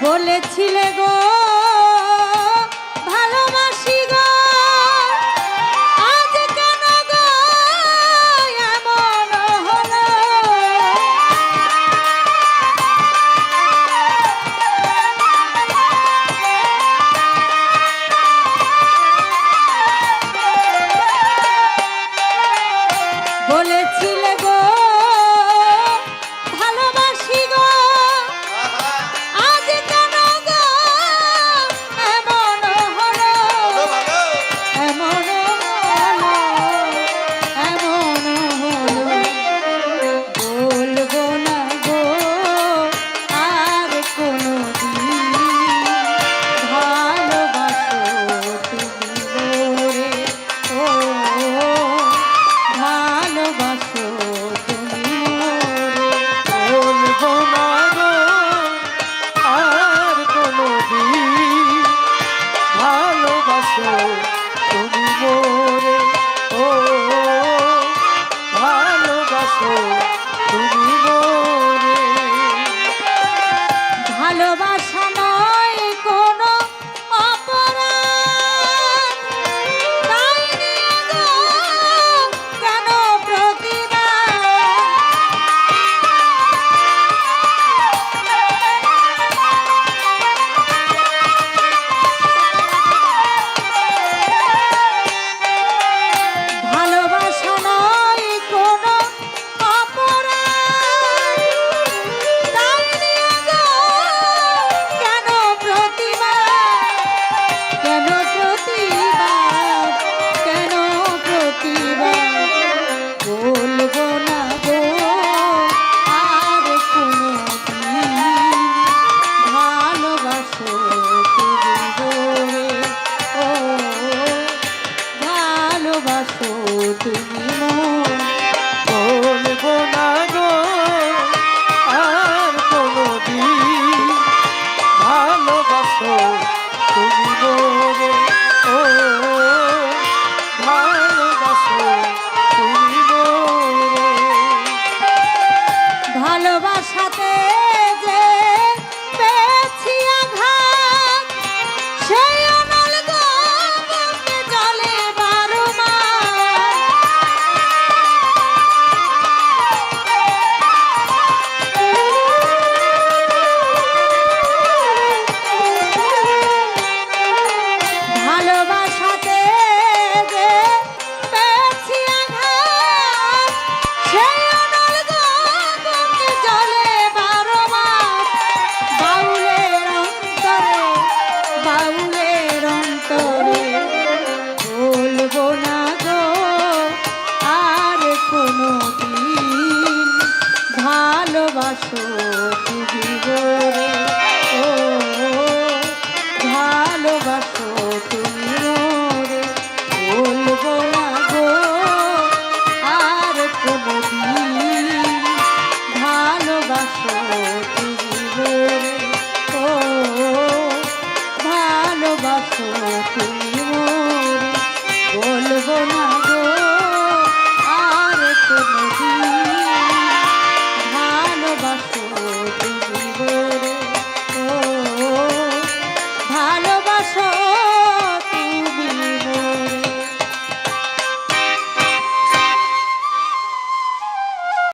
বলেছিলে গো ভালোবাসি গো, আজ কেন গো এমন হলো? বলেছিলে গো ভালোবাসি গো, আজ কেন গো এমন হলো? এমন হলো, এমন হলো। বলবো না গো আর কোনোদিন, ভালোবাসো তুমি মোরে, ও ভালোবাসো তুমি মোরে। বলবো না গো আর কোনোদিন, ভালোবাসো তুমি মোরে, ও ভালোবাসো তুমি মোরে। ভালোবাসা নয় কোনো অপরাধ, তাই নিয়ে গো কেন প্রতিবাদ? ভালোবাসা নয় কোনো অপরাধ, তাই নিয়ে গো কেন প্রতিবাদ? কেন প্রতিবাদ? কেন প্রতিবাদ? বলবো না গো আর কোনোদিন, ভালোবাসো তুমি মোরে, ও ভালোবাসো তুমি মোরে। বলবো না গো আর কোনোদিন, ভালোবাসো তুমি মোরে, ও ভালোবাসো তুমি মোরে। ভালোবাসাতে যে পেয়েছি আঘাত, সেই অনল গো বুকে জ্বলে বারো মাস। ভালোবাসাতে যে পেয়েছি আঘাত, সেই অনল গো বুকে জ্বলে বারো মাস। বাউলের অন্তরে, বাউলের অন্তরে, বলবো না গো আর কোনোদিন, ভালোবাসো তুমি মোরে, ও ভালোবাসো তুমি মোরে। বলবো না গো আর কোনোদিন, ভালোবাসো